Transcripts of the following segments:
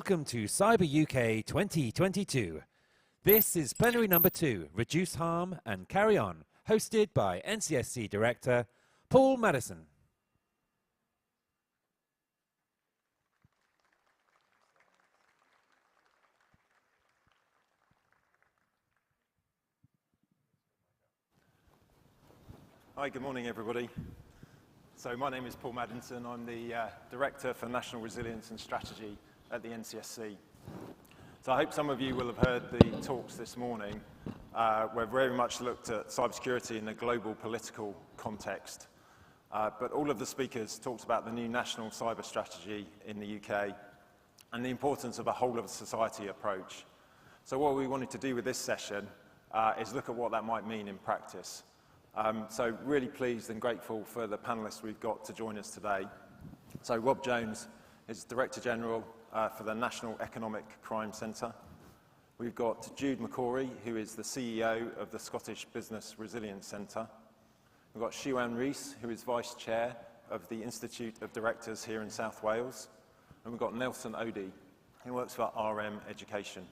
Welcome to CyberUK 2022. This is Plenary number 2, Reduce Harm and Carry On, hosted by NCSC Director Paul Maddinson. Hi, good morning, everybody. So my name is Paul Maddinson. I'm the Director for National Resilience and Strategy at the NCSC. So I hope some of you will have heard the talks this morning where very much looked at cybersecurity in a global political context. But all of the speakers talked about the new national cyber strategy in the UK and the importance of a whole-of-society approach. So what we wanted to do with this session is look at what that might mean in practice. So really pleased and grateful for the panellists we've got to join us today. So Rob Jones is Director General for the National Economic Crime Centre. We've got Jude McCrory, who is the CEO of the Scottish Business Resilience Centre. We've got Siwan Rees, who is Vice Chair of the Institute of Directors here in South Wales. And we've got Nelson Odie, who works for RM Education.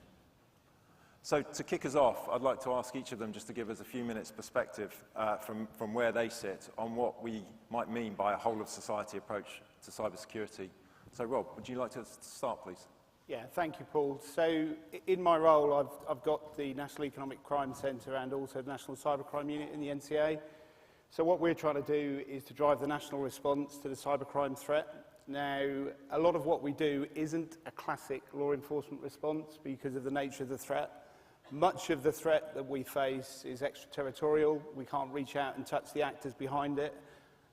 So to kick us off, I'd like to ask each of them just to give us a few minutes perspective from where they sit on what we might mean by a whole-of-society approach to cybersecurity. So Rob, would you like to start, please? Yeah, thank you, Paul. So in my role, I've got the National Economic Crime Centre and also the National Cybercrime Unit in the NCA. So what we're trying to do is to drive the national response to the cybercrime threat. Now, a lot of what we do isn't a classic law enforcement response because of the nature of the threat. Much of the threat that we face is extraterritorial. We can't reach out and touch the actors behind it.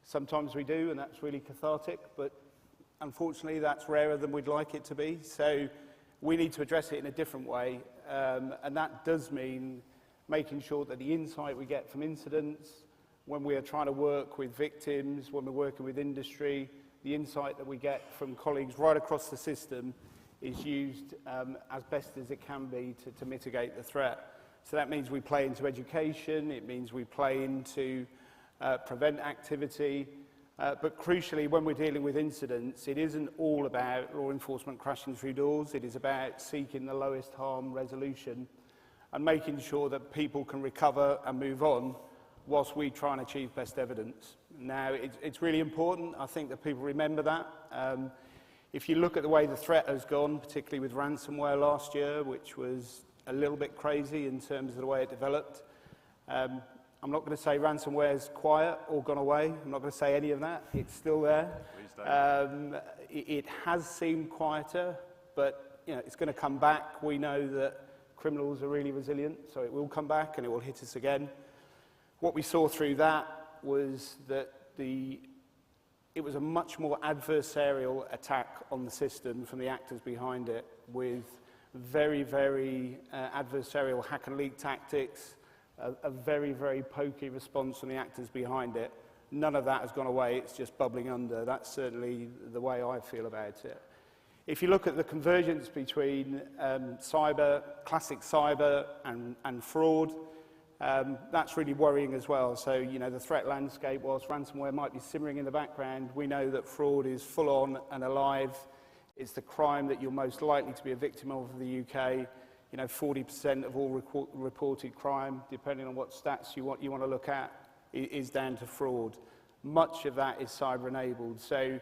Sometimes we do, and that's really cathartic, but unfortunately that's rarer than we'd like it to be. So we need to address it in a different way, and that does mean making sure that the insight we get from incidents, when we are trying to work with victims, when we're working with industry, the insight that we get from colleagues right across the system is used as best as it can be to mitigate the threat. So that means we play into education, it means we play into prevent activity, but crucially when we're dealing with incidents, it isn't all about law enforcement crashing through doors, it is about seeking the lowest harm resolution and making sure that people can recover and move on whilst we try and achieve best evidence. Now, it's really important, I think, that people remember that. If you look at the way the threat has gone, particularly with ransomware last year, which was a little bit crazy in terms of the way it developed, I'm not going to say ransomware is quiet or gone away. I'm not going to say any of that. It's still there. It has seemed quieter, but it's going to come back. We know that criminals are really resilient, so it will come back and it will hit us again. What we saw through that was that it was a much more adversarial attack on the system from the actors behind it, with very, very adversarial hack and leak tactics, a very, very pokey response from the actors behind it. None of that has gone away, it's just bubbling under. That's certainly the way I feel about it. If you look at the convergence between classic cyber and fraud, that's really worrying as well. So, the threat landscape, whilst ransomware might be simmering in the background, we know that fraud is full on and alive. It's the crime that you're most likely to be a victim of in the UK. 40% of all reported crime, depending on what stats you want to look at, is down to fraud. Much of that is cyber-enabled. So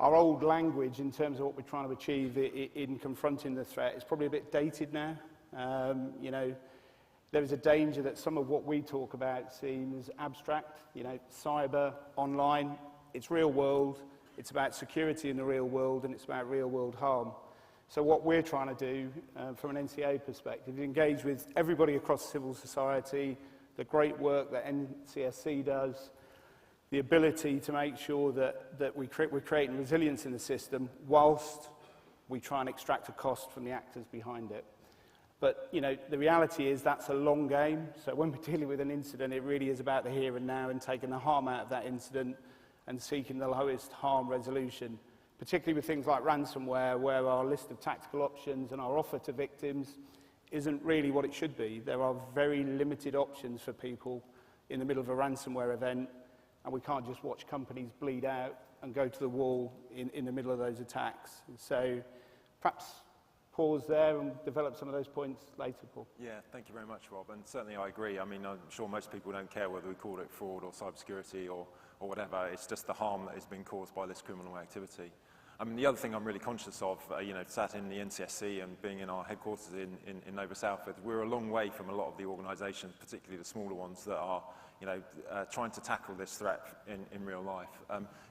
our old language in terms of what we're trying to achieve in confronting the threat is probably a bit dated now. There is a danger that some of what we talk about seems abstract. Cyber, online, it's real world, it's about security in the real world, and it's about real world harm. So what we're trying to do from an NCA perspective is engage with everybody across civil society, the great work that NCSC does, the ability to make sure that we're creating resilience in the system whilst we try and extract a cost from the actors behind it. But, the reality is that's a long game. So when we're dealing with an incident, it really is about the here and now and taking the harm out of that incident and seeking the lowest harm resolution, particularly with things like ransomware, where our list of tactical options and our offer to victims isn't really what it should be. There are very limited options for people in the middle of a ransomware event, and we can't just watch companies bleed out and go to the wall in the middle of those attacks. So perhaps pause there and develop some of those points later, Paul. Yeah, thank you very much, Rob. And certainly I agree. I mean, I'm sure most people don't care whether we call it fraud or cybersecurity or whatever. It's just the harm that has been caused by this criminal activity. I mean, the other thing I'm really conscious of, you know, sat in the NCSC and being in our headquarters in Nova Southwood, we're a long way from a lot of the organisations, particularly the smaller ones that are, you know, trying to tackle this threat in real life.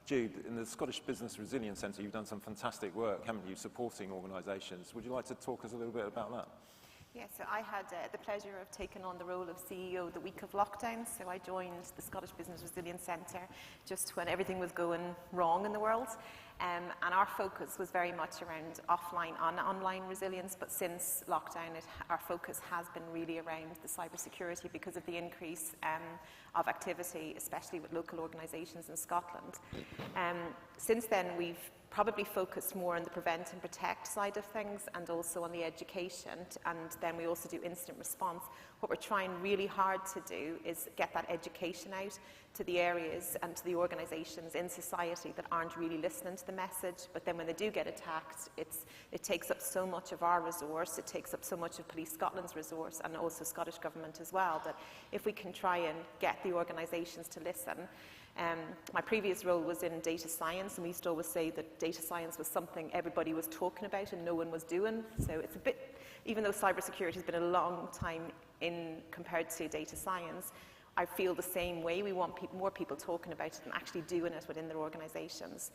Jude, in the Scottish Business Resilience Centre, you've done some fantastic work, haven't you, supporting organisations. Would you like to talk us a little bit about that? Yeah, so I had the pleasure of taking on the role of CEO the week of lockdown. So I joined the Scottish Business Resilience Centre just when everything was going wrong in the world. And our focus was very much around offline and online resilience, but since lockdown, our focus has been really around the cybersecurity because of the increase of activity, especially with local organisations in Scotland. Since then, we've probably focused more on the prevent and protect side of things and also on the education, and then we also do incident response. What we're trying really hard to do is get that education out to the areas and to the organisations in society that aren't really listening to the message, but then when they do get attacked, it takes up so much of our resource, it takes up so much of Police Scotland's resource and also Scottish Government as well, that if we can try and get the organisations to listen. My previous role was in data science, and we used to always say that data science was something everybody was talking about and no one was doing. So it's a bit, even though cybersecurity has been a long time in compared to data science, I feel the same way. We want more people talking about it and actually doing it within their organisations.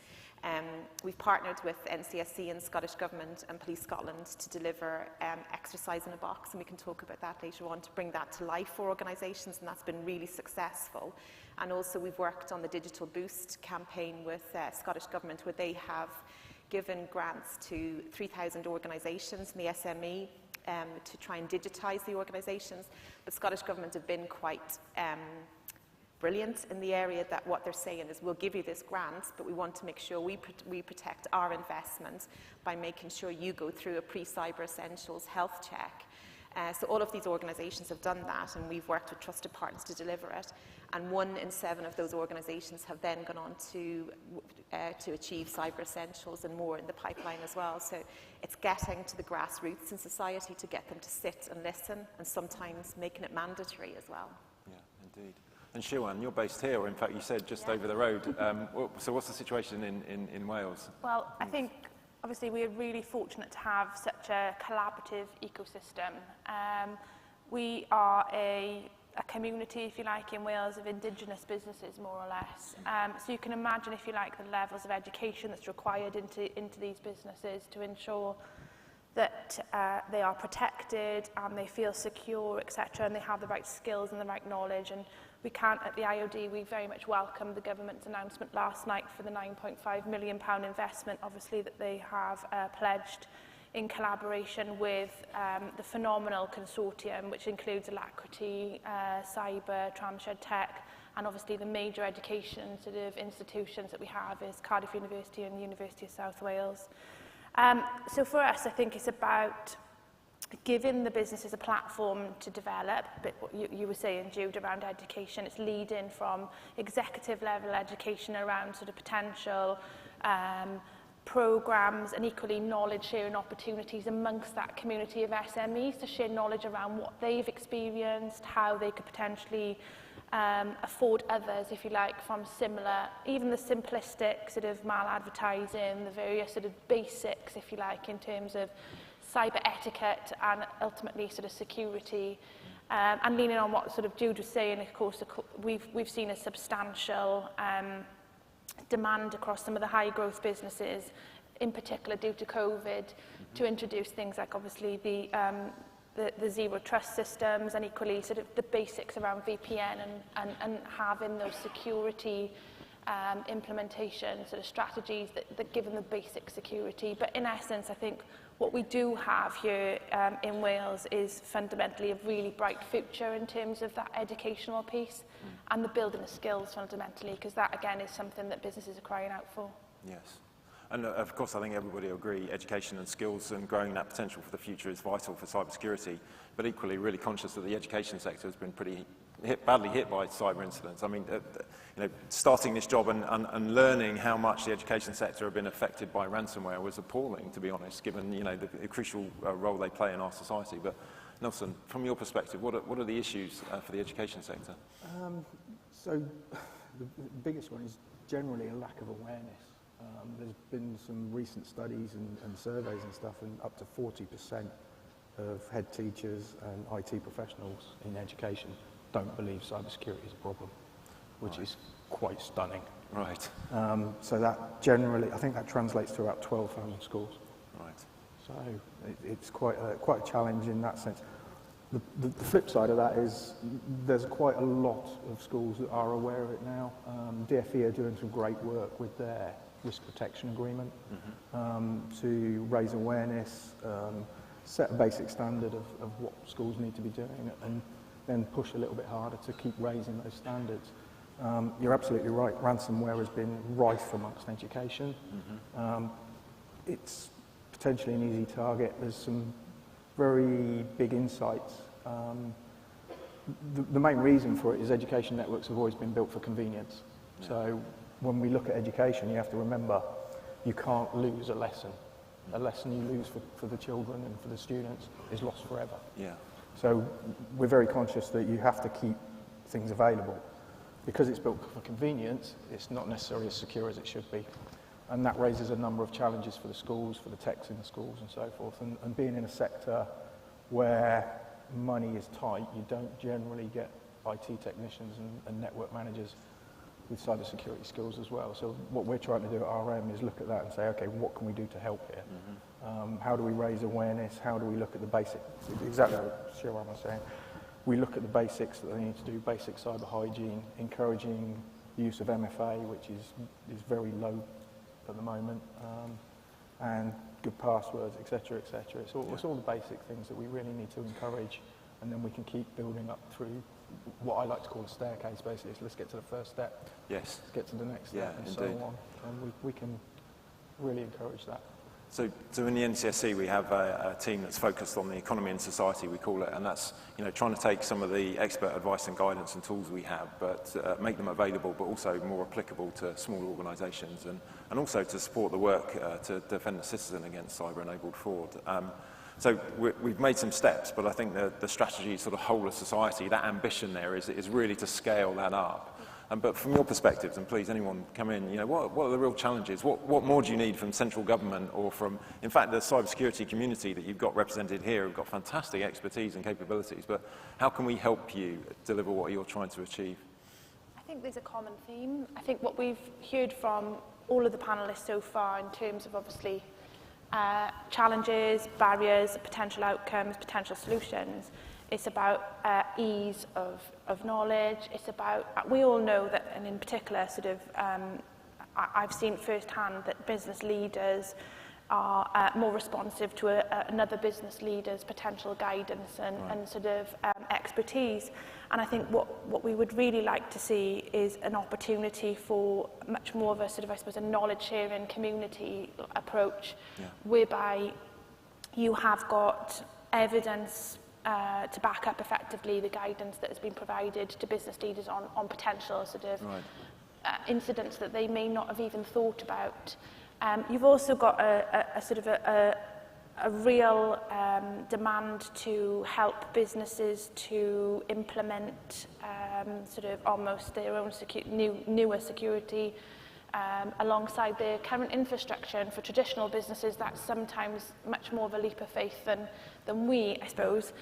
We've partnered with NCSC and Scottish Government and Police Scotland to deliver exercise in a box, and we can talk about that later on, to bring that to life for organisations, and that's been really successful. And also we've worked on the Digital Boost campaign with Scottish Government, where they have given grants to 3,000 organisations in the SME to try and digitise the organisations. But Scottish Government have been quite brilliant in the area that what they're saying is, we'll give you this grant, but we want to make sure we protect our investment by making sure you go through a pre-cyber essentials health check. So all of these organisations have done that, and we've worked with trusted partners to deliver it. And 1 in 7 of those organisations have then gone on to achieve cyber essentials, and more in the pipeline as well. So it's getting to the grassroots in society to get them to sit and listen, and sometimes making it mandatory as well. Yeah, indeed. And Siwan, you're based here, or in fact you said just over the road. So what's the situation in Wales? Well, I think obviously we're really fortunate to have such a collaborative ecosystem. We are a community, if you like, in Wales of Indigenous businesses, more or less. So you can imagine, if you like, the levels of education that's required into these businesses to ensure that they are protected and they feel secure, etc., and they have the right skills and the right knowledge. And we can't, at the IOD, we very much welcome the government's announcement last night for the £9.5 million investment, obviously, that they have pledged in collaboration with the phenomenal consortium, which includes Alacrity, Cyber, Tramshed Tech, and obviously the major education sort of institutions that we have is Cardiff University and the University of South Wales. So for us, I think it's about giving the businesses a platform to develop, but what you were saying, Jude, around education, it's leading from executive level education around sort of potential programs, and equally knowledge sharing opportunities amongst that community of SMEs to share knowledge around what they've experienced, how they could potentially afford others, if you like, from similar, even the simplistic sort of maladvertising, the various sort of basics, if you like, in terms of cyber etiquette and ultimately sort of security. And leaning on what sort of Jude was saying, of course, we've seen a substantial demand across some of the high growth businesses, in particular due to COVID, to introduce things like obviously the zero trust systems, and equally sort of the basics around VPN and having those security implementation sort of strategies that give them the basic security. But in essence, I think what we do have here in Wales is fundamentally a really bright future in terms of that educational piece and the building of skills fundamentally, because that again is something that businesses are crying out for. Yes. And of course, I think everybody will agree, education and skills and growing that potential for the future is vital for cybersecurity, but equally really conscious that the education sector has been pretty badly hit by cyber incidents. I mean, you know, starting this job and learning how much the education sector have been affected by ransomware was appalling, to be honest, given, you know, the crucial role they play in our society. But Nelson, from your perspective, what are the issues for the education sector? So the biggest one is generally a lack of awareness. There's been some recent studies and surveys and stuff, and up to 40% of head teachers and IT professionals in education don't believe cybersecurity is a problem, which is quite stunning. Right. So that generally, I think that translates to about 12,000 schools. Right. So it's quite a challenge in that sense. The flip side of that is there's quite a lot of schools that are aware of it now. DFE are doing some great work with their risk protection agreement to raise awareness, set a basic standard of what schools need to be doing, and then push a little bit harder to keep raising those standards. You're absolutely right, ransomware has been rife amongst education. It's potentially an easy target. There's some very big insights. The main reason for it is education networks have always been built for convenience. Yeah. So when we look at education, you have to remember you can't lose a lesson. A lesson you lose for the children and for the students is lost forever. Yeah. So we're very conscious that you have to keep things available. Because it's built for convenience, it's not necessarily as secure as it should be. And that raises a number of challenges for the schools, for the techs in the schools and so forth. And being in a sector where money is tight, you don't generally get IT technicians and network managers with cybersecurity skills as well. So what we're trying to do at RM is look at that and say, okay, what can we do to help here? How do we raise awareness? How do we look at the basics? Exactly what Sharon was saying. We look at the basics that they need to do, basic cyber hygiene, encouraging the use of MFA, which is very low at the moment, and good passwords, etc., etc. It's all the basic things that we really need to encourage, and then we can keep building up through what I like to call a staircase, basically. So let's get to the first step. Yes. Let's get to the next step, and indeed. so on. And we can really encourage that. So in the NCSC we have a team that's focused on the economy and society, we call it, and that's, you know, trying to take some of the expert advice and guidance and tools we have, but make them available, but also more applicable to small organisations, and also to support the work to defend the citizen against cyber-enabled fraud. So we've made some steps, but I think the strategy, sort of whole of society, that ambition there is really to scale that up. But from your perspectives, and please anyone come in, you know, what are the real challenges? What more do you need from central government or from, in fact, the cybersecurity community that you've got represented here have got fantastic expertise and capabilities, but how can we help you deliver what you're trying to achieve? I think there's a common theme. I think what we've heard from all of the panellists so far in terms of obviously challenges, barriers, potential outcomes, potential solutions, it's about ease of knowledge. It's about, we all know that, and in particular, sort of, I've seen firsthand that business leaders are more responsive to another business leader's potential guidance and sort of expertise. And I think what we would really like to see is an opportunity for much more of a sort of, I suppose, a knowledge sharing community approach, whereby you have got evidence to back up effectively the guidance that has been provided to business leaders on potential sort of incidents that they may not have even thought about. You've also got a sort of a real demand to help businesses to implement sort of almost their own newer security alongside their current infrastructure. And for traditional businesses, that's sometimes much more of a leap of faith than we, I suppose,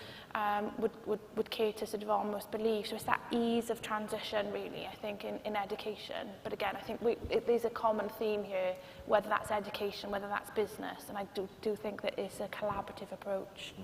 would care to sort of almost believe. So it's that ease of transition, really, I think, in education. But again, I think there's a common theme here, whether that's education, whether that's business, and I do think that it's a collaborative approach.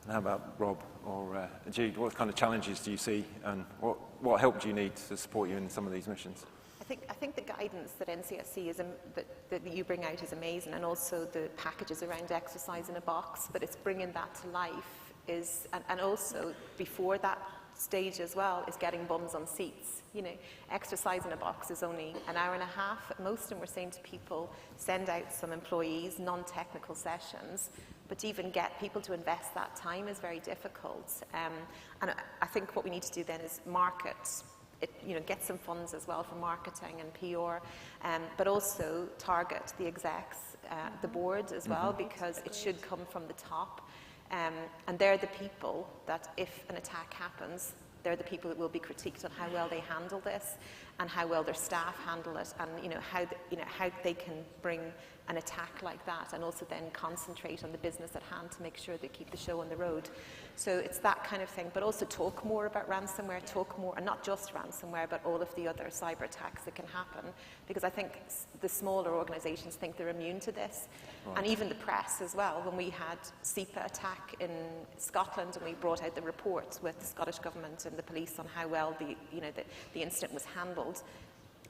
And how about Rob or Jude? What kind of challenges do you see, and what help do you need to support you in some of these missions? I think the guidance that NCSC is that you bring out is amazing, and also the packages around exercise in a box, but it's bringing that to life and also before that stage as well is getting bums on seats. You know, exercise in a box is only an hour and a half at most, and we're saying to people, send out some employees, non-technical sessions, but to even get people to invest that time is very difficult. And I think what we need to do then is market it, you know, get some funds as well for marketing and PR, but also target the execs, the board as well, because it should come from the top. And they're the people that, if an attack happens, they're the people that will be critiqued on how well they handle this and how well their staff handle it, and how they can bring an attack like that and also then concentrate on the business at hand to make sure they keep the show on the road. So it's that kind of thing, but also talk more about ransomware, talk more, and not just ransomware, but all of the other cyber attacks that can happen, because I think the smaller organisations think they're immune to this, right. And even the press as well. When we had CIPA attack in Scotland and we brought out the reports with the Scottish Government and the police on how well the incident was handled,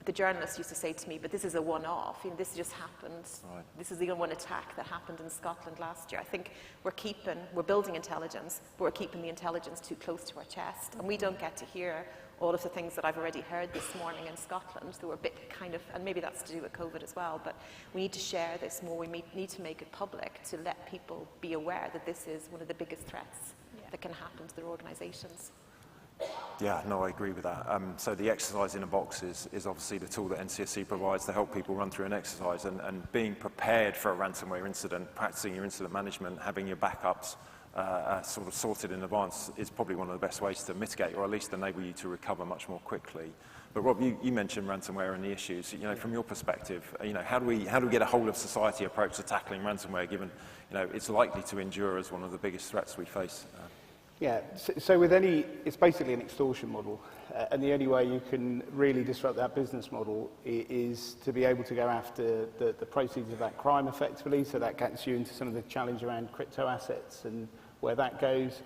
the journalists used to say to me, but this is a one-off, you know, this just happened. Right. This is the one attack that happened in Scotland last year. I think we're building intelligence, but we're keeping the intelligence too close to our chest, and we don't get to hear all of the things that I've already heard this morning in Scotland that were a bit kind of, and maybe that's to do with COVID as well, but we need to share this more. We need to make it public to let people be aware that this is one of the biggest threats that can happen to their organisations. Yeah, no, I agree with that. So the exercise in a box is obviously the tool that NCSC provides to help people run through an exercise, and being prepared for a ransomware incident, practicing your incident management, having your backups sort of sorted in advance is probably one of the best ways to mitigate, or at least enable you to recover much more quickly. But Rob, you mentioned ransomware and the issues. You know, from your perspective, you know, how do we get a whole of society approach to tackling ransomware, given, you know, it's likely to endure as one of the biggest threats we face? Yeah, so with it's basically an extortion model, and the only way you can really disrupt that business model is to be able to go after the proceeds of that crime effectively, so that gets you into some of the challenge around crypto assets and where that goes,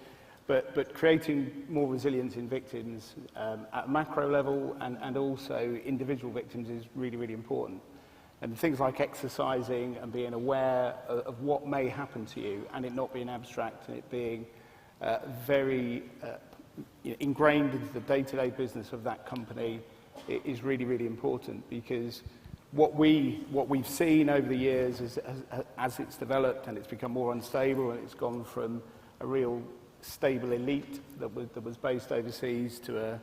but creating more resilience in victims at a macro level and also individual victims is really, really important. And things like exercising and being aware of what may happen to you, and it not being abstract and it being very ingrained into the day-to-day business of that company is really, really important, because what we've seen over the years is as it's developed and it's become more unstable, and it's gone from a real stable elite that was based overseas to a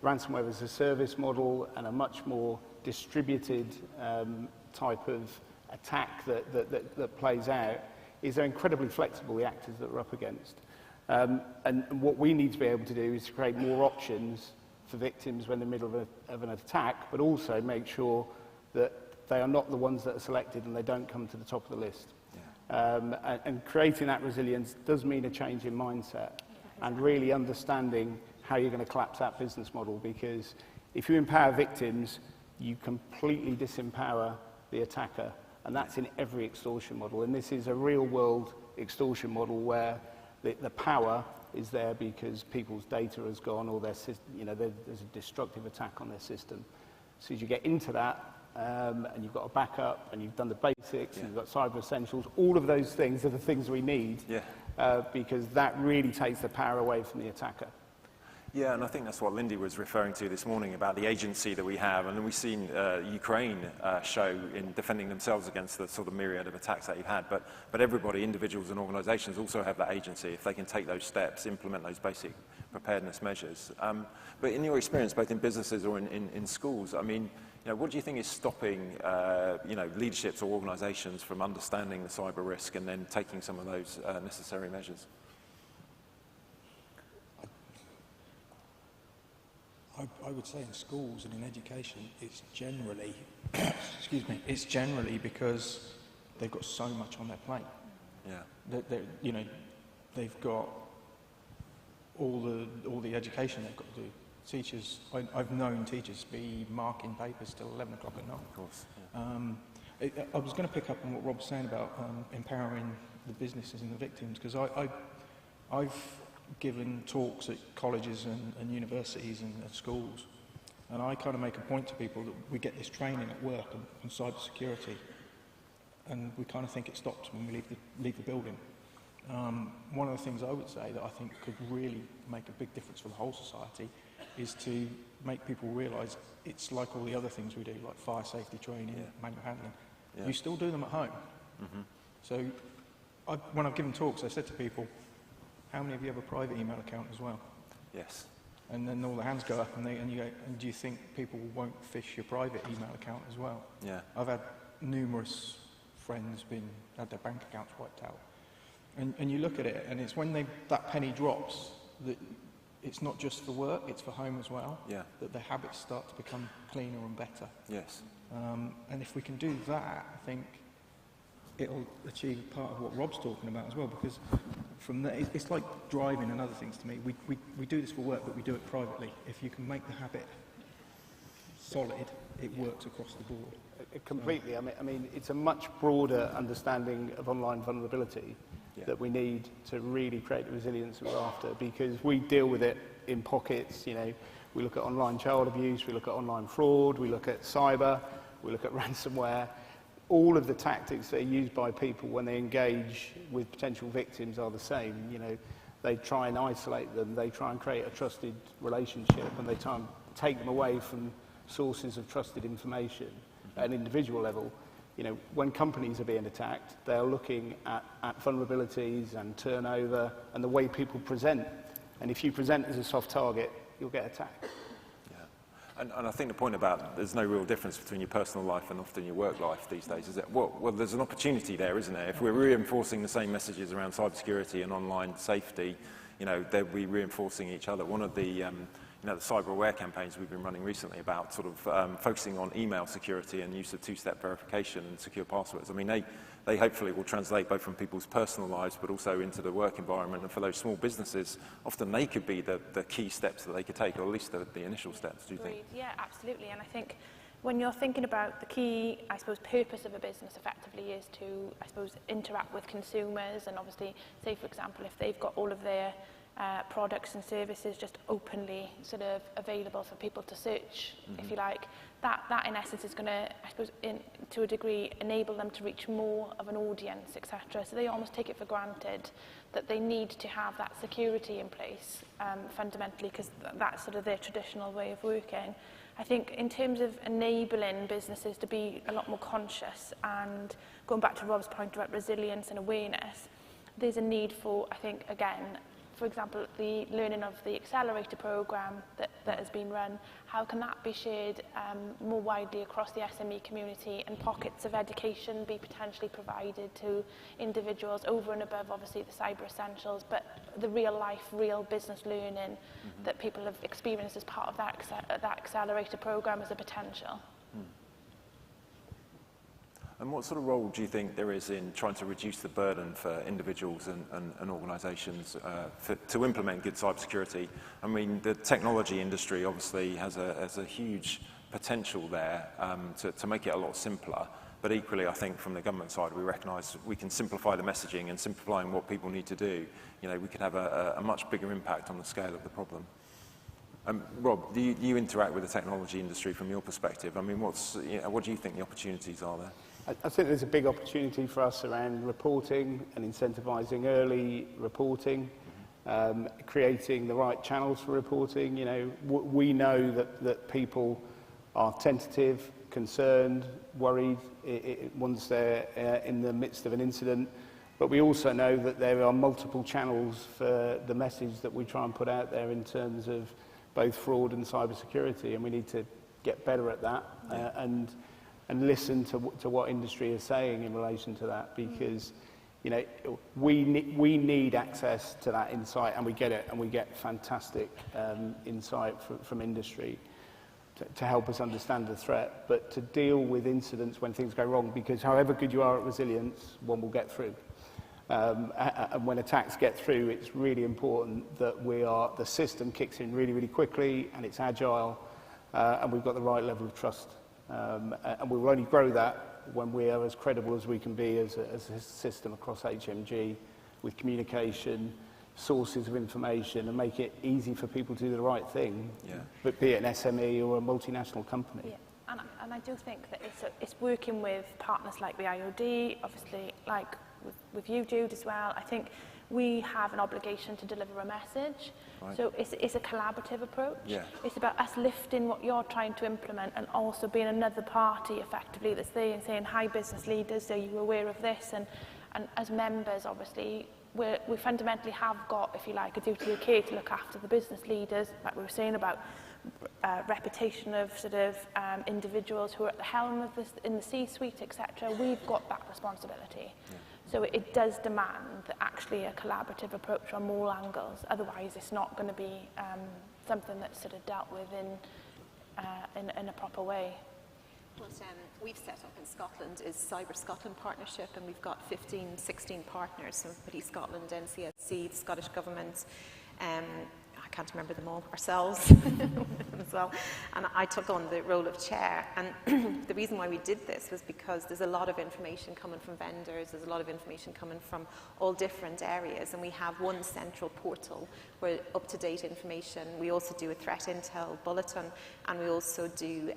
ransomware as a service model and a much more distributed type of attack that plays out, is they're incredibly flexible, the actors that we're up against. And what we need to be able to do is to create more options for victims when they're in the middle of an attack, but also make sure that they are not the ones that are selected and they don't come to the top of the list. Yeah. And creating that resilience does mean a change in mindset and really understanding how you're going to collapse that business model, because if you empower victims, you completely disempower the attacker, and that's in every extortion model. And this is a real-world extortion model where the power is there because people's data has gone, or there's a destructive attack on their system. So as you get into that, and you've got a backup, and you've done the basics, and you've got cyber essentials, all of those things are the things we need, because that really takes the power away from the attacker. Yeah, and I think that's what Lindy was referring to this morning about the agency that we have. And then we've seen Ukraine show in defending themselves against the sort of myriad of attacks that you've had. But everybody, individuals and organisations, also have that agency if they can take those steps, implement those basic preparedness measures. But in your experience, both in businesses or in schools, I mean, you know, what do you think is stopping leaderships or organisations from understanding the cyber risk and then taking some of those necessary measures? I would say in schools and in education, it's generally, it's generally because they've got so much on their plate. Yeah. They've got all the education they've got to do. Teachers, I've known teachers be marking papers till 11 o'clock at night. Of course. Yeah. I was going to pick up on what Rob was saying about empowering the businesses and the victims, because I've given talks at colleges and universities and at schools, and I kind of make a point to people that we get this training at work on cyber security, and we kind of think it stops when we leave the building. One of the things I would say that I think could really make a big difference for the whole society is to make people realise it's like all the other things we do, like fire safety training, manual handling. Yeah. You still do them at home. So when I've given talks, I said to people, how many of you have a private email account as well? Yes. And then all the hands go up, and you go, and do you think people won't phish your private email account as well? Yeah. I've had numerous friends had their bank accounts wiped out. And you look at it, and it's when that penny drops that it's not just for work, it's for home as well, that their habits start to become cleaner and better. Yes. And if we can do that, I think it'll achieve part of what Rob's talking about as well, because from there, it's like driving and other things to me. We do this for work, but we do it privately. If you can make the habit solid, it works across the board. Completely. I mean, it's a much broader understanding of online vulnerability that we need to really create the resilience that we're after, because we deal with it in pockets. You know, we look at online child abuse, we look at online fraud, we look at cyber, we look at ransomware. All of the tactics that are used by people when they engage with potential victims are the same. You know, they try and isolate them, they try and create a trusted relationship, and they try and take them away from sources of trusted information at an individual level. You know, when companies are being attacked, they're looking at vulnerabilities and turnover and the way people present. And if you present as a soft target, you'll get attacked. Yeah. And I think the point about there's no real difference between your personal life and often your work life these days is that, well, there's an opportunity there, isn't there? If we're reinforcing the same messages around cybersecurity and online safety, you know, they'll be reinforcing each other. One of the the cyber aware campaigns we've been running recently about sort of focusing on email security and use of two-step verification and secure passwords. I mean, they hopefully will translate both from people's personal lives but also into the work environment. And for those small businesses, often they could be the key steps that they could take, or at least the initial steps, do you think? Yeah, absolutely. And I think when you're thinking about the key, I suppose, purpose of a business effectively is to, I suppose, interact with consumers. And obviously, say, for example, if they've got all of their products and services just openly sort of available for people to search, if you like, that in essence is going to, I suppose, to a degree, enable them to reach more of an audience, etc. So they almost take it for granted that they need to have that security in place fundamentally, because that's sort of their traditional way of working. I think in terms of enabling businesses to be a lot more conscious, and going back to Rob's point about resilience and awareness, there's a need for, I think, again, for example, the learning of the accelerator program that has been run, how can that be shared more widely across the SME community, and pockets of education be potentially provided to individuals over and above, obviously, the cyber essentials, but the real life, real business learning that people have experienced as part of that accelerator program as a potential. And what sort of role do you think there is in trying to reduce the burden for individuals and organisations to implement good cybersecurity? I mean, the technology industry obviously has a huge potential there to make it a lot simpler. But equally, I think from the government side, we recognise we can simplify the messaging, and simplifying what people need to do, you know, we could have a much bigger impact on the scale of the problem. Rob, do you interact with the technology industry from your perspective? I mean, what do you think the opportunities are there? I think there's a big opportunity for us around reporting and incentivising early reporting, creating the right channels for reporting. You know, we know that people are tentative, concerned, worried once they're in the midst of an incident. But we also know that there are multiple channels for the message that we try and put out there in terms of both fraud and cybersecurity, and we need to get better at that and listen to what industry is saying in relation to that, because you know we need access to that insight, and we get it, and we get fantastic insight from industry to help us understand the threat, but to deal with incidents when things go wrong, because however good you are at resilience, one will get through. And when attacks get through, it's really important that the system kicks in really, really quickly, and it's agile, and we've got the right level of trust. And we will only grow that when we are as credible as we can be as a system across HMG, with communication, sources of information, and make it easy for people to do the right thing, but be it an SME or a multinational company. Yeah. And I do think that it's working with partners like the IOD, obviously, like with you, Jude, as well. I think we have an obligation to deliver a message. Right. So it's a collaborative approach. Yeah. It's about us lifting what you're trying to implement and also being another party effectively that's there and saying, hi business leaders, are you aware of this? And as members, obviously, we fundamentally have got, if you like, a duty of care to look after the business leaders, like we were saying about reputation of sort of individuals who are at the helm of this, in the C-suite, etc. We've got that responsibility. Yeah. So it does demand actually a collaborative approach on all angles. Otherwise, it's not going to be something that's sort of dealt with in a proper way. What we've set up in Scotland is Cyber Scotland Partnership, and we've got 15, 16 partners, so Police Scotland, NCSC, the Scottish Government, I can't remember them all, ourselves as well. And I took on the role of chair. And the reason why we did this was because there's a lot of information coming from vendors, there's a lot of information coming from all different areas, and we have one central portal where up-to-date information. We also do a threat intel bulletin, and we also do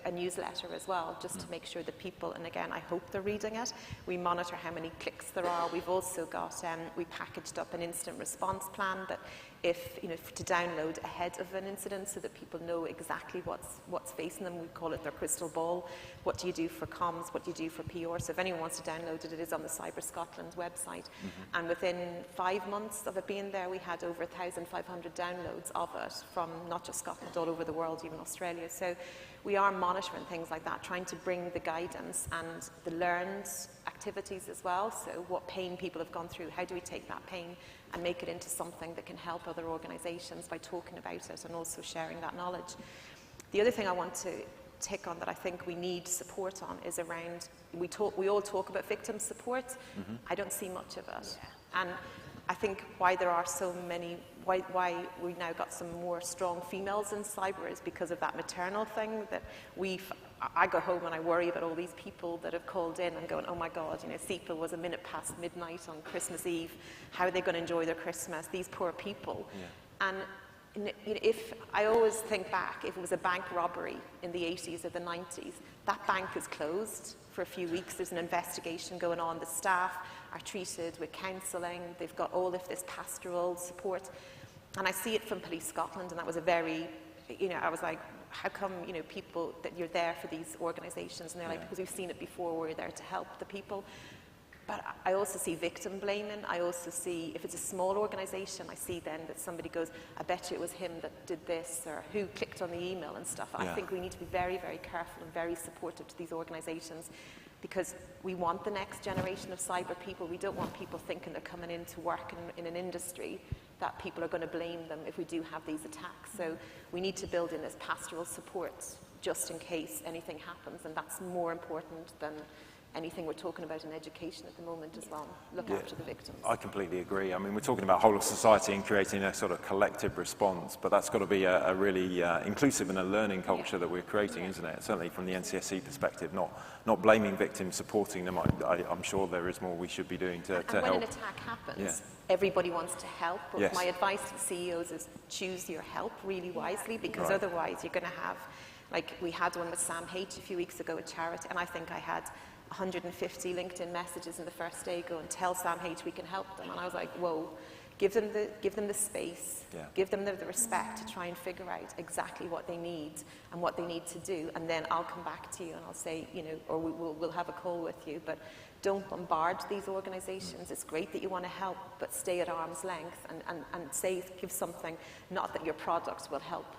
a newsletter as well, just to make sure that people, and again, I hope they're reading it. We monitor how many clicks there are. We've also got, we packaged up an instant response plan that to download ahead of an incident so that people know exactly what's facing them. We call it their crystal ball. What do you do for comms? What do you do for PR? So if anyone wants to download it, it is on the Cyber Scotland website. Mm-hmm. And within 5 months of it being there, we had over 1,500 downloads of it from not just Scotland, all over the world, even Australia. So we are monitoring things like that, trying to bring the guidance and the learned activities as well. So what pain people have gone through, how do we take that pain and make it into something that can help other organisations by talking about it and also sharing that knowledge. The other thing I want to tick on that I think we need support on is around, we all talk about victim support. Mm-hmm. I don't see much of it. Yeah. And I think why there are so many, why we've now got some more strong females in cyber is because of that maternal thing that I go home and I worry about all these people that have called in and going, oh my God, CEPA was a minute past midnight on Christmas Eve. How are they going to enjoy their Christmas? These poor people. Yeah. And if I always think back, if it was a bank robbery in the 80s or the 90s, that bank is closed for a few weeks. There's an investigation going on. The staff are treated with counselling. They've got all of this pastoral support. And I see it from Police Scotland, and that was a very, I was like, how come, people that you're there for these organisations? And they're like, because we've seen it before, we're there to help the people. But I also see victim blaming. I also see, if it's a small organisation, I see then that somebody goes, I bet you it was him that did this, or who clicked on the email and stuff. Yeah. I think we need to be very, very careful and very supportive to these organisations, because we want the next generation of cyber people. We don't want people thinking they're coming in to work in an industry that people are going to blame them if we do have these attacks. So we need to build in this pastoral support just in case anything happens, and that's more important than anything we're talking about in education at the moment as well. Look after the victims. I completely agree. I mean, we're talking about whole of society and creating a sort of collective response, but that's got to be a really inclusive and a learning culture that we're creating, isn't it? Certainly from the NCSC perspective, not blaming victims, supporting them. I'm sure there is more we should be doing to help. When an attack happens, everybody wants to help, but my advice to CEOs is choose your help really wisely, because otherwise you're going to have, like we had one with Sam H a few weeks ago at Charity, and I think I had 150 LinkedIn messages in the first day going, tell Sam H we can help them. And I was like, whoa, give them the space, give them the respect to try and figure out exactly what they need and what they need to do. And then I'll come back to you and I'll say, or we'll have a call with you. But don't bombard these organisations. It's great that you want to help, but stay at arm's length and give something, not that your product will help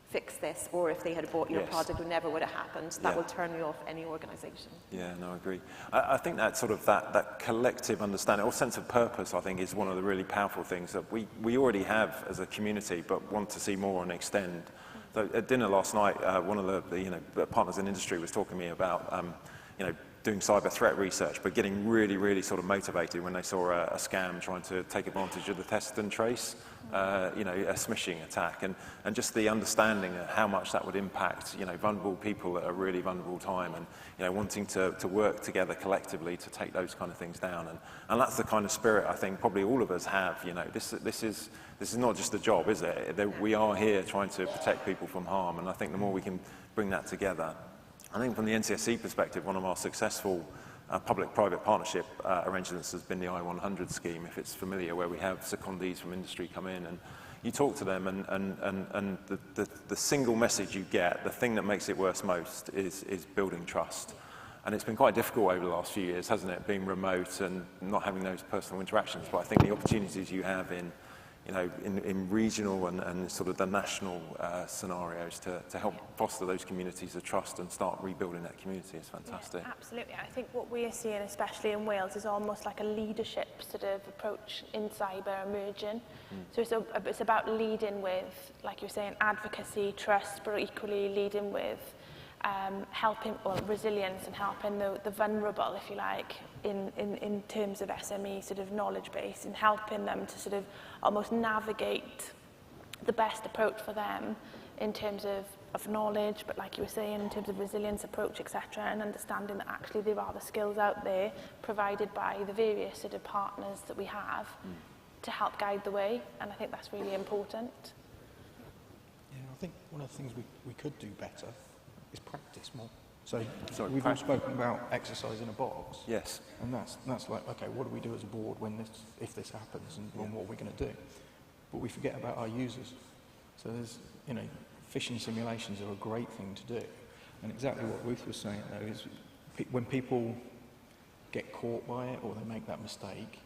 fix this, or if they had bought your product, it never would have happened. That will turn you off any organisation. Yeah, no, I agree. I think that sort of that collective understanding or sense of purpose, I think, is one of the really powerful things that we already have as a community, but want to see more and extend. So at dinner last night, one of the partners in industry was talking to me about doing cyber threat research, but getting really, really sort of motivated when they saw a scam trying to take advantage of the test and trace, a smishing attack, and just the understanding of how much that would impact, vulnerable people at a really vulnerable time, and wanting to work together collectively to take those kind of things down, and that's the kind of spirit I think probably all of us have. This is not just a job, is it? We are here trying to protect people from harm, and I think the more we can bring that together. I think from the NCSC perspective, one of our successful public-private partnership arrangements has been the I-100 scheme, if it's familiar, where we have secondees from industry come in and you talk to them, and the single message you get, the thing that makes it worse most, is building trust. And it's been quite difficult over the last few years, hasn't it, being remote and not having those personal interactions. But I think the opportunities you have in, you know, in regional and sort of the national scenarios to help foster those communities of trust and start rebuilding that community is fantastic. Yeah, absolutely. I think what we're seeing, especially in Wales, is almost like a leadership sort of approach in cyber emerging. So it's about leading with, like you were saying, advocacy, trust, but equally leading with helping, or resilience, and helping the vulnerable, if you like, in terms of SME sort of knowledge base, and helping them to sort of almost navigate the best approach for them in terms of knowledge, but like you were saying, in terms of resilience approach, etc., and understanding that actually there are the skills out there provided by the various sort of partners that we have to help guide the way, and I think that's really important. Yeah, I think one of the things we could do better is practice more. So we've all spoken about exercise in a box. Yes. And that's like, okay, what do we do as a board if this happens, and what are we going to do? But we forget about our users. So there's, you know, phishing simulations are a great thing to do. And exactly what Ruth was saying, though, is when people get caught by it or they make that mistake,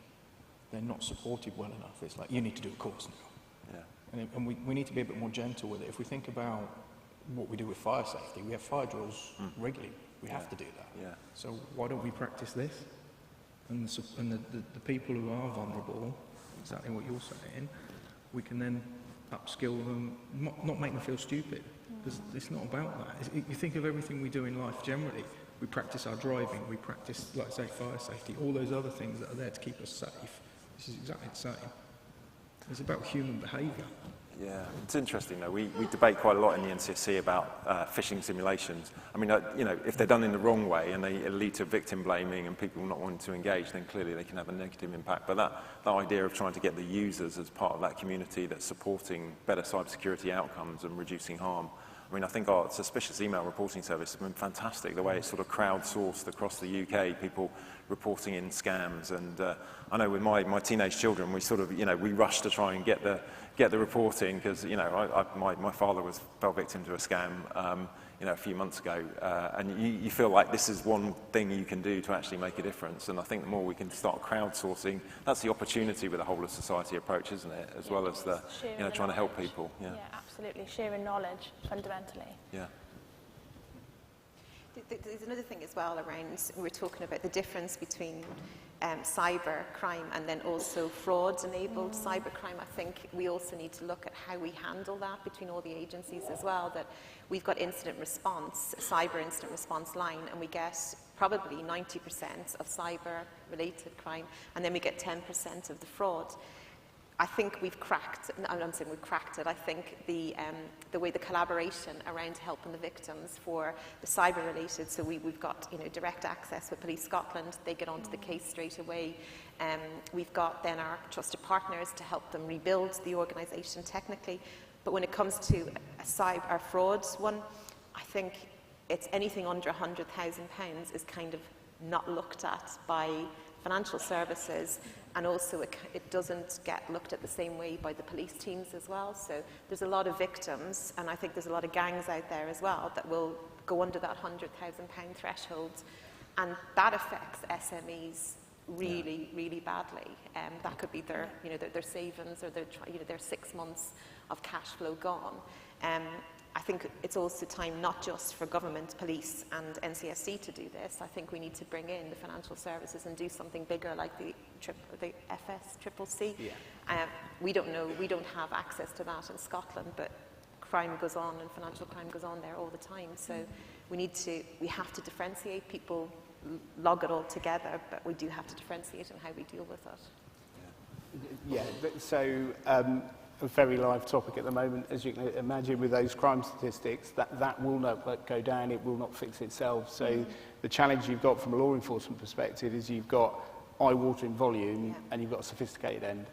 they're not supported well enough. It's like, you need to do a course now. Yeah. And we need to be a bit more gentle with it. If we think about what we do with fire safety, we have fire drills regularly. We have to do that. Yeah. So why don't we practice this? And the people who are vulnerable, exactly what you're saying, we can then upskill them, not make them feel stupid. Because it's not about that. You think of everything we do in life generally. We practice our driving, we practice, like say, fire safety, all those other things that are there to keep us safe. This is exactly the same. It's about human behaviour. Yeah, it's interesting though. We debate quite a lot in the NCSC about phishing simulations. I mean, you know, if they're done in the wrong way and they lead to victim blaming and people not wanting to engage, then clearly they can have a negative impact. But that idea of trying to get the users as part of that community that's supporting better cybersecurity outcomes and reducing harm. I mean, I think our suspicious email reporting service has been fantastic, the way it's sort of crowdsourced across the UK, people reporting in scams. And I know with my teenage children, we sort of, you know, we rush to try and get the reporting because, you know, my father fell victim to a scam, you know, a few months ago. And you feel like this is one thing you can do to actually make a difference. And I think the more we can start crowdsourcing, that's the opportunity with the whole of society approach, isn't it? As well as the, you know, trying to help people. Yeah, absolutely. Sharing knowledge, fundamentally. Yeah. There's another thing as well around, we're talking about the difference between cyber crime and then also fraud-enabled cyber crime. I think we also need to look at how we handle that between all the agencies as well, that we've got incident response, cyber incident response line, and we get probably 90% of cyber-related crime, and then we get 10% of the fraud. I think we've cracked, I'm saying we've cracked it, I think the way the collaboration around helping the victims for the cyber-related, so we've got, you know, direct access with Police Scotland, they get onto the case straight away. We've got then our trusted partners to help them rebuild the organisation technically. But when it comes to a fraud one, I think it's anything under £100,000 is kind of not looked at by financial services, and also it doesn't get looked at the same way by the police teams as well. So there's a lot of victims, and I think there's a lot of gangs out there as well that will go under that £100,000 threshold, and that affects SMEs really, really badly. That could be their, you know, their savings or their 6 months of cash flow gone. I think it's also time not just for government, police and NCSC to do this. I think we need to bring in the financial services and do something bigger like the FSCCC. Yeah. We don't know, we don't have access to that in Scotland, but crime goes on and financial crime goes on there all the time. So we have to differentiate. People log it all together, but we do have to differentiate in how we deal with it. Yeah, so a very live topic at the moment, as you can imagine, with those crime statistics, that will not go down, it will not fix itself. So the challenge you've got from a law enforcement perspective is you've got eye-watering volume and you've got a sophisticated end.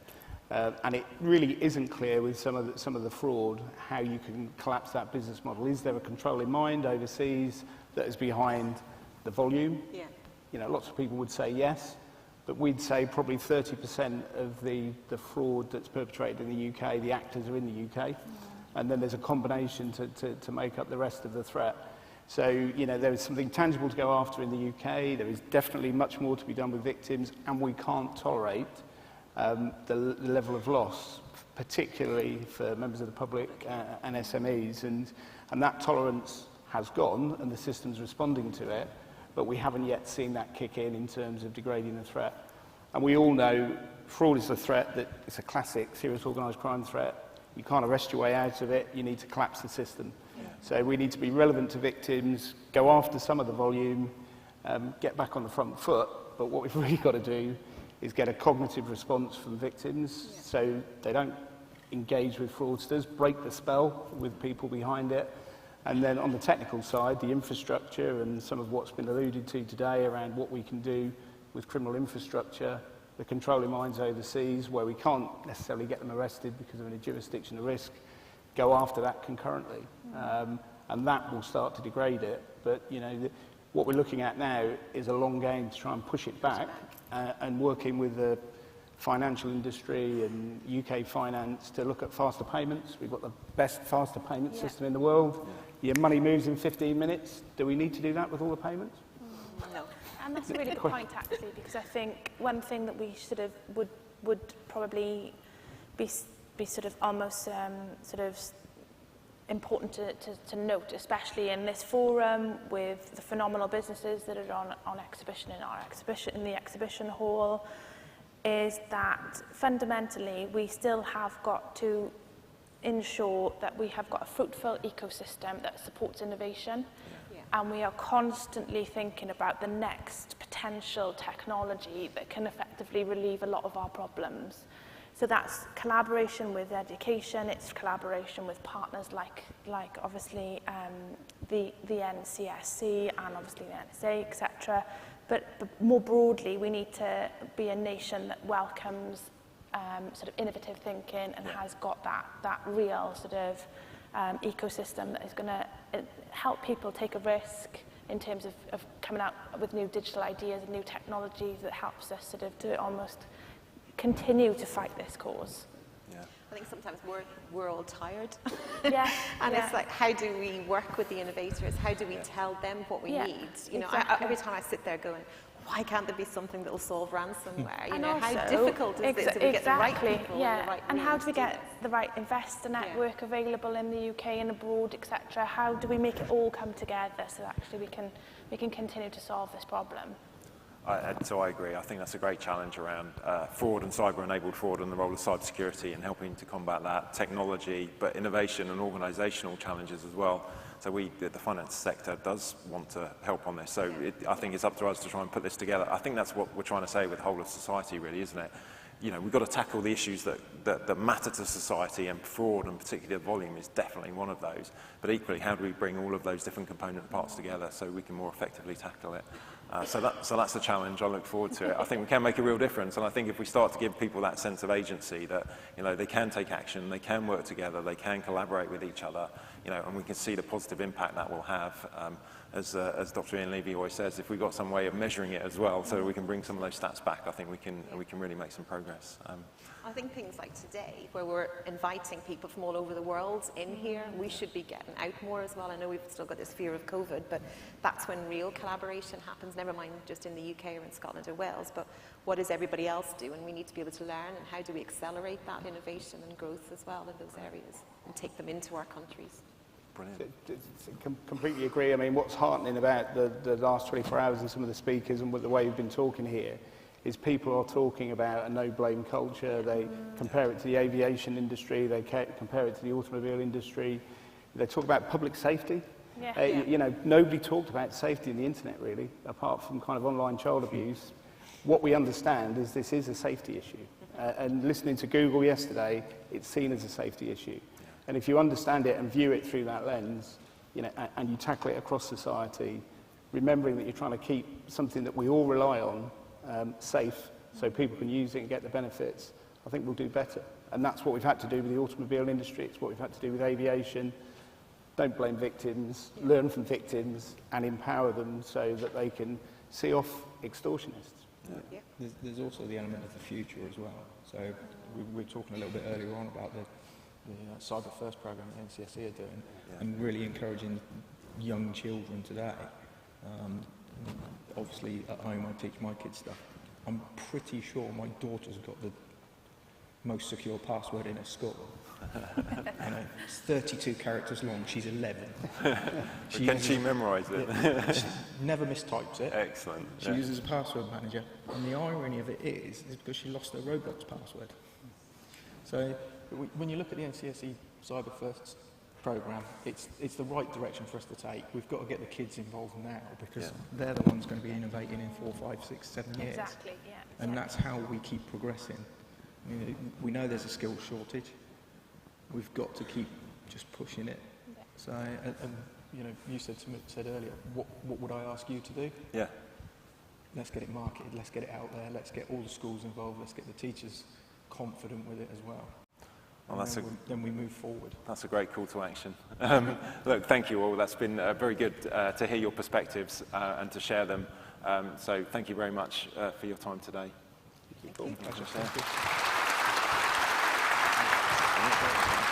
And it really isn't clear with some of the fraud how you can collapse that business model. Is there a control in mind overseas that is behind the volume? Yeah. lots of people would say yes, but we'd say probably 30% of the fraud that's perpetrated in the UK, the actors are in the UK, and then there's a combination to make up the rest of the threat. So, there is something tangible to go after in the UK, there is definitely much more to be done with victims, and we can't tolerate the level of loss, particularly for members of the public and SMEs, and that tolerance has gone, and the system's responding to it, but we haven't yet seen that kick in terms of degrading the threat. And we all know fraud is a threat that it's a classic serious organised crime threat. You can't arrest your way out of it, you need to collapse the system. Yeah. So we need to be relevant to victims, go after some of the volume, get back on the front foot, but what we've really got to do is get a cognitive response from victims so they don't engage with fraudsters, break the spell with people behind it. And then on the technical side, the infrastructure and some of what's been alluded to today around what we can do with criminal infrastructure, the controlling minds overseas, where we can't necessarily get them arrested because of a jurisdiction of risk, go after that concurrently. And that will start to degrade it. But, what we're looking at now is a long game to try and push it back, and working with the financial industry and UK finance to look at faster payments. We've got the best faster payment system in the world. Your money moves in 15 minutes. Do we need to do that with all the payments? No. And that's a really good point, actually, because I think one thing that we sort of would probably be sort of almost sort of important to note, especially in this forum with the phenomenal businesses that are on exhibition in the exhibition hall, is that fundamentally we still have got to ensure that we have got a fruitful ecosystem that supports innovation. And we are constantly thinking about the next potential technology that can effectively relieve a lot of our problems. So that's collaboration with education, it's collaboration with partners like obviously the NCSC and obviously the NSA, etc. But more broadly, we need to be a nation that welcomes sort of innovative thinking and has got that real sort of ecosystem that is going to help people take a risk in terms of coming out with new digital ideas and new technologies that helps us sort of to almost continue to fight this cause. I think sometimes we're all tired. Yeah. And it's like, how do we work with the innovators? How do we tell them what we need? Every time I sit there going, why can't there be something that will solve ransomware? How difficult is it to get the right people? Yeah. The right and how do we get the right investor network available in the UK and abroad, etc.? How do we make it all come together so that actually we can continue to solve this problem? So I agree. I think that's a great challenge around fraud and cyber-enabled fraud and the role of cybersecurity and helping to combat that, technology, but innovation and organisational challenges as well. So the finance sector does want to help on this. So I think it's up to us to try and put this together. I think that's what we're trying to say with the whole of society, really, isn't it? We've got to tackle the issues that matter to society, and fraud, and particularly volume, is definitely one of those. But equally, how do we bring all of those different component parts together so we can more effectively tackle it? So that's the challenge. I look forward to it. I think we can make a real difference, and I think if we start to give people that sense of agency, that they can take action, they can work together, they can collaborate with each other, and we can see the positive impact that will have. As Dr. Ian Levy always says, if we've got some way of measuring it as well, so we can bring some of those stats back, I think we can really make some progress. I think things like today, where we're inviting people from all over the world in here, we should be getting out more as well. I know we've still got this fear of COVID, but that's when real collaboration happens, never mind just in the UK or in Scotland or Wales, but what does everybody else do? And we need to be able to learn, and how do we accelerate that innovation and growth as well in those areas and take them into our countries? Brilliant. Completely agree. I mean, what's heartening about the last 24 hours and some of the speakers and the way we've been talking here is people are talking about a no-blame culture. They compare it to the aviation industry, they compare it to the automobile industry, they talk about public safety. Nobody talked about safety in the internet, really, apart from kind of online child abuse. What we understand is this is a safety issue. And listening to Google yesterday, it's seen as a safety issue. And if you understand it and view it through that lens, and you tackle it across society, remembering that you're trying to keep something that we all rely on safe, so people can use it and get the benefits, I think we'll do better. And that's what we've had to do with the automobile industry, it's what we've had to do with aviation. Don't blame victims, learn from victims and empower them so that they can see off extortionists. Yeah. There's also the element of the future as well. So we were talking a little bit earlier on about the Cyber First program that NCSE are doing, and really encouraging young children today. Obviously, at home I teach my kids stuff. I'm pretty sure my daughter's got the most secure password in her school. It's 32 characters long. She's 11. Can she memorise it? Yeah, she never mistypes it. Excellent. She uses a password manager, and the irony of it is because she lost her Roblox password. So when you look at the NCSE Cyber First programme, it's the right direction for us to take. We've got to get the kids involved now, because they're the ones going to be innovating in 4, 5, 6, 7 years. Exactly, yeah. And that's how we keep progressing. I mean, we know there's a skills shortage. We've got to keep just pushing it. Yeah. So, and you know, you said earlier, what would I ask you to do? Yeah. Let's get it marketed, let's get it out there, let's get all the schools involved, let's get the teachers confident with it as well. Well, then we move forward. That's a great call to action. Look, thank you all. That's been very good to hear your perspectives and to share them. So thank you very much for your time today. Thank you. Pleasure. Thank you.